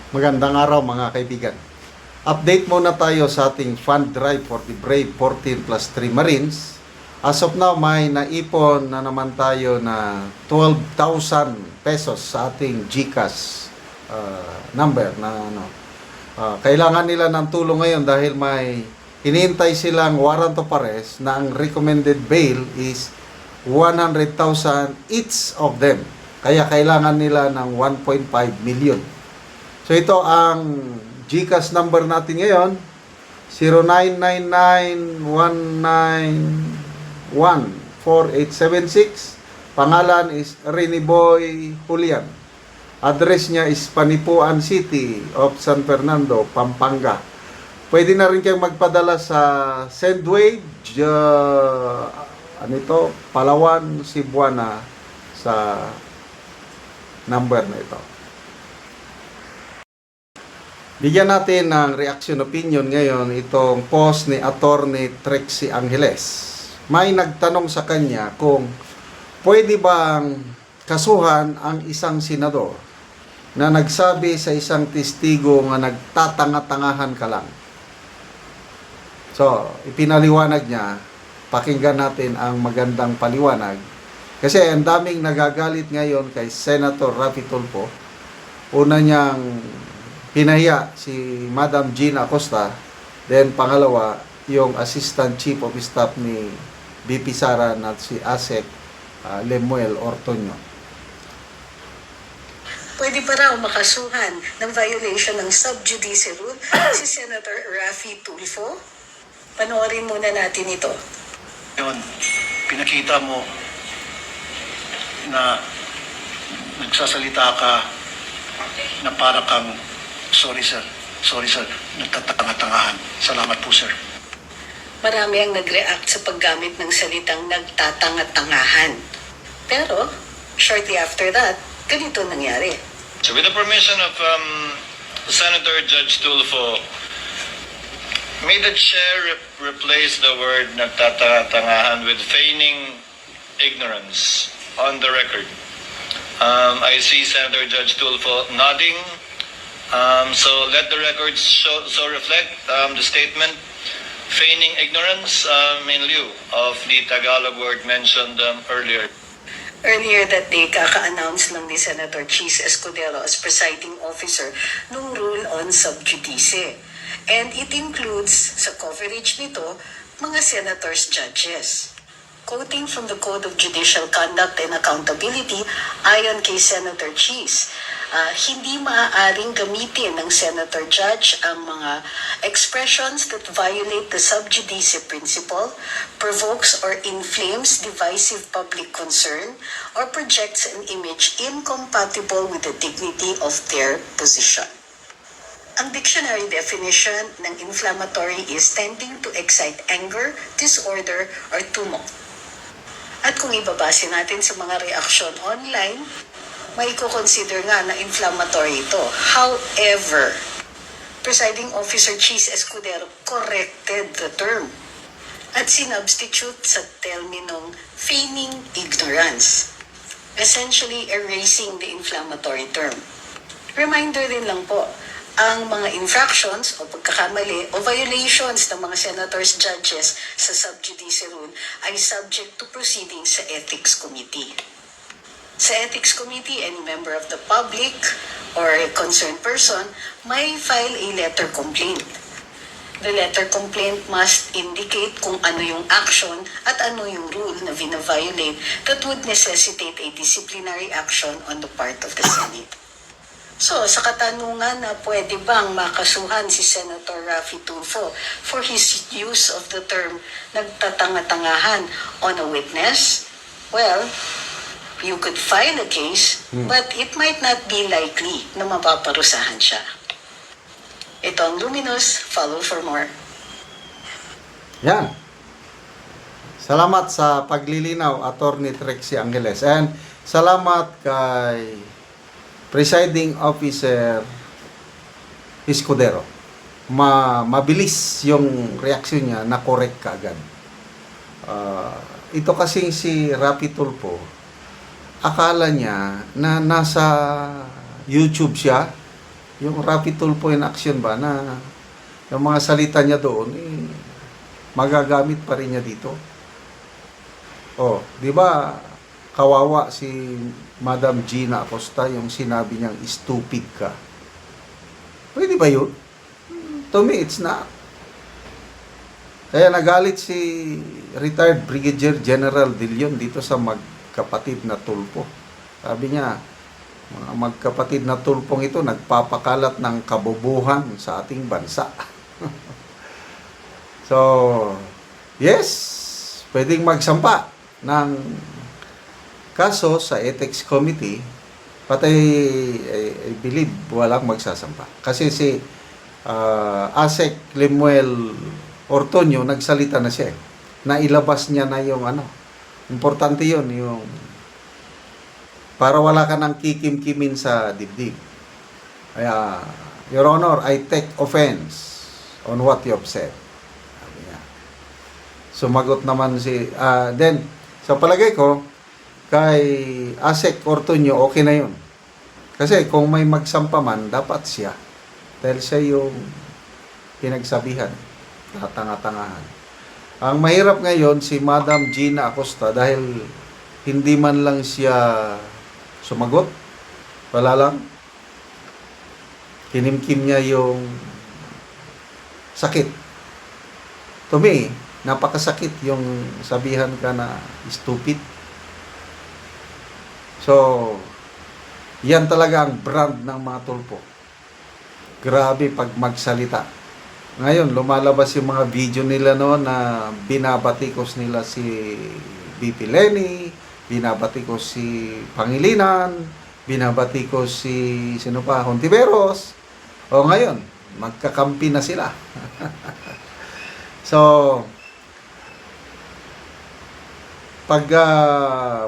Magandang araw mga kaibigan. Update muna tayo sa ating fund drive for the Brave 14 plus 3 Marines. As of now, may naipon na naman tayo na 12,000 pesos sa ating GCash number na kailangan nila ng tulong ngayon dahil may hinihintay silang warrant of arrest na ang recommended bail is 100,000 each of them. Kaya kailangan nila ng 1.5 million. So ito ang GCash number natin ngayon, 0999191486. Pangalan is Reniboy Julian. Address niya is Panipuan City of San Fernando, Pampanga. Pwede na rin kayong magpadala sa Sendwave, Palawan, Cebuana sa number na ito. Bigyan natin ng reaction opinion ngayon itong post ni Attorney Trixie Angeles. May nagtanong sa kanya kung pwede bang kasuhan ang isang senador na nagsabi sa isang testigo nga nagtatanga-tangahan ka lang. So, ipinaliwanag niya, pakinggan natin ang magandang paliwanag. Kasi ang daming nagagalit ngayon kay Senator Raffy Tulfo. Una niyang pinahiya si Madam Gina Acosta, then pangalawa, yung Assistant Chief of Staff ni BP Sara na si Asek Lemuel Ortonio. Pwede pa raw makasuhan ng violation ng sub judice rule si Senator Raffy Tulfo? Panoorin muna natin ito. Yun, pinakita mo na nagsasalita ka na para kang sorry sir, nagtatanga-tangahan. Salamat po sir. Marami ang nag-react sa paggamit ng salitang nagtatanga-tangahan. Pero, shortly after that, ganito nangyari. So with the permission of Senator Judge Tulfo, may the chair replace the word nagtatanga-tangahan with feigning ignorance on the record. I see Senator Judge Tulfo nodding. So let the records so reflect the statement feigning ignorance in lieu of the Tagalog word mentioned earlier. Earlier that day, kaka-announce lang ni Senator Chis Escudero as presiding officer ng rule on sub judice. And it includes, sa coverage nito, mga senators' judges. Quoting from the Code of Judicial Conduct and Accountability, ayon kay Senator Chis, hindi maaaring gamitin ng senator judge ang mga expressions that violate the sub judice principle, provokes or inflames divisive public concern, or projects an image incompatible with the dignity of their position. Ang dictionary definition ng inflammatory is tending to excite anger, disorder, or tumult. At kung ibabase natin sa mga reaksyon online, may consider nga na inflammatory ito. However, Presiding Officer Chis Escudero corrected the term at sinubstitute sa terminong feigning ignorance, essentially erasing the inflammatory term. Reminder din lang po, ang mga infractions o pagkakamali o violations ng mga senators judges sa sub judice rule ay subject to proceedings sa Ethics Committee. Sa Ethics Committee, any member of the public or a concerned person may file a letter complaint. The letter complaint must indicate kung ano yung action at ano yung rule na vina-violate that would necessitate a disciplinary action on the part of the Senate. So, sa katanungan na pwede bang makasuhan si Senator Raffy Tulfo for his use of the term nagtatanga-tangahan on a witness, well, you could file a case, but it might not be likely na mapaparusahan siya. Ito ang Luminous. Follow for more. Yan. Salamat sa paglilinaw, Attorney Trixie Angeles. And salamat kay Presiding Officer Escudero. Mabilis yung reaksyon niya na correct kaagad. Ito kasing si Raffy Tulfo, akala niya na nasa YouTube siya yung Rapi Tulfo in action ba na yung mga salita niya doon, magagamit pa rin niya dito. Oh, di ba kawawa si Madam Gina Acosta yung sinabi niyang stupid ka? Pwede ba yun? To me, it's not. Kaya nagalit si retired Brigadier General De Leon dito sa magkapatid na Tulfo. Sabi niya, mga magkapatid na tulpong ito nagpapakalat ng kabobohan sa ating bansa. So, yes, pwedeng magsampa ng kaso sa Ethics Committee, but I believe walang magsasampa. Kasi si Asek Lemuel Ortonio, nagsalita na siya. Nailabas niya na yung importante yun, yung para wala ka nang kikim-kimin sa dibdib. Kaya, Your Honor, I take offense on what you have said. Sabi niya. Sumagot naman then, sa palagay ko, kay Asek Ortonio, okay na yun. Kasi kung may magsampa man, dapat siya. Dahil siya yung pinagsabihan, tatanga-tangahan. Ang mahirap ngayon, si Madam Gina Acosta, dahil hindi man lang siya sumagot, wala lang. Kinimkim niya yung sakit. To me, napakasakit yung sabihan ka na stupid. So, yan talaga ang brand ng mga tulpo. Grabe pag magsalita. Ngayon, lumalabas yung mga video nila noon na binabatikos nila si BP Lenny, binabatikos si Pangilinan, binabatikos si sino pa, Hontiveros. O ngayon, magkakampi na sila. So,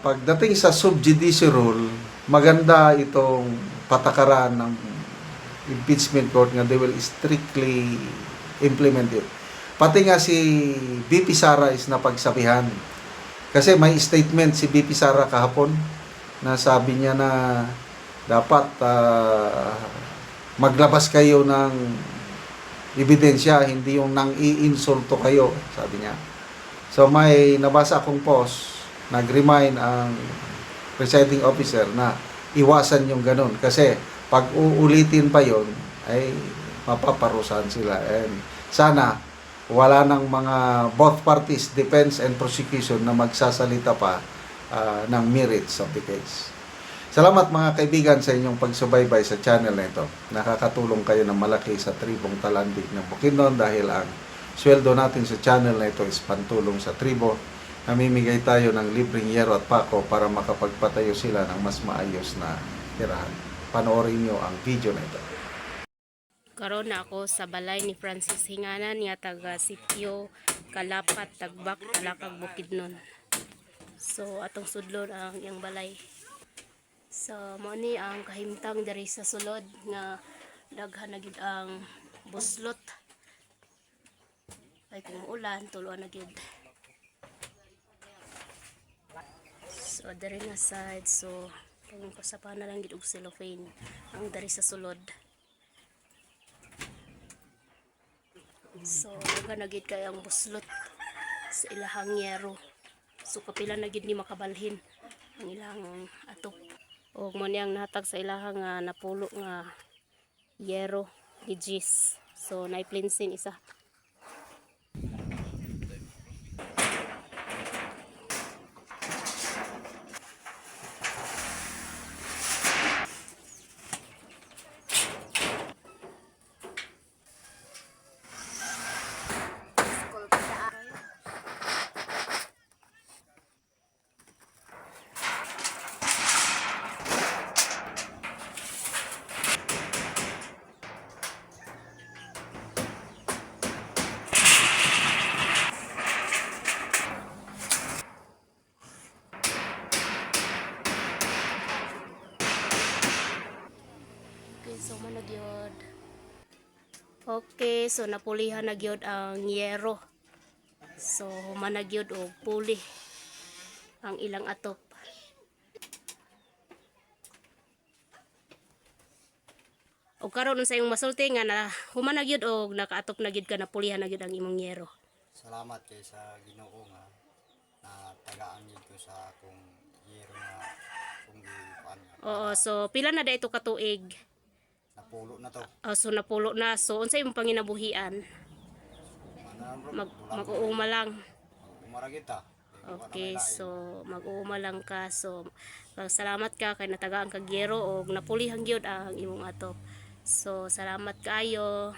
pagdating sa subjudice rule, maganda itong patakaran ng impeachment court nga they will strictly implement it. Pati nga si BP Sara is napagsabihan. Kasi may statement si BP Sara kahapon na sabi niya na dapat maglabas kayo ng ebidensya, hindi yung nang iinsulto kayo, sabi niya. So may nabasa akong post, nag-remind ang presiding officer na iwasan yung ganun. Kasi pag uulitin pa yon ay mapaparusahan sila. And sana wala ng mga both parties, defense and prosecution, na magsasalita pa ng merits of the case. Salamat mga kaibigan sa inyong pagsubaybay sa channel na ito. Nakakatulong kayo ng malaki sa tribong Talandig ng Bukidnon dahil ang sweldo natin sa channel na ito is pantulong sa tribo. Namimigay tayo ng libreng yero at pako para makapagpatayo sila ng mas maayos na tirahan. Panoorin nyo ang video na ito. Karon na ako sa balay ni Francis Hinganan nga taga Sitio Kalapat, Tagbak, Talakag, Bukidnon. So atong sudlon ang iyang balay. So mo ni ang kahimtang diri sa sulod nga daghan na gid ang buslot. Ay kung ulan tuloan na gid. So diri nga side, so kung kasapa na lang gid og cellophane ang diri sa sulod. So, daga nagid kay ang buslot sa ilahang yero. So, kapila nagid ni makabalhin ang ilang atop. O mo niyang natag sa ilahang napulo nga yero, gijis. So, naiplinsin isa. So managyod. Okay, so napulihan na gyud ang yero. So managyod og puli ang ilang atop. Og karon sa imong masulti nga na human na gyud og nakaatop na gyud ka na pulihan na gyud ang imong yero. Salamat kay sa Ginoo nga na tagaan gyud ko sa akong yero nga kung gipan. Oo, so pila na dayto ka tuig? Napulo na to. So napulo na. So unsay imong panginabuhian? Mag-uuma lang. Umara kita. Okay, so mag-uuma lang ka. So salamat ka kay natagaan kag yero og napulihan gyud ang imong atop. So salamat kaayo.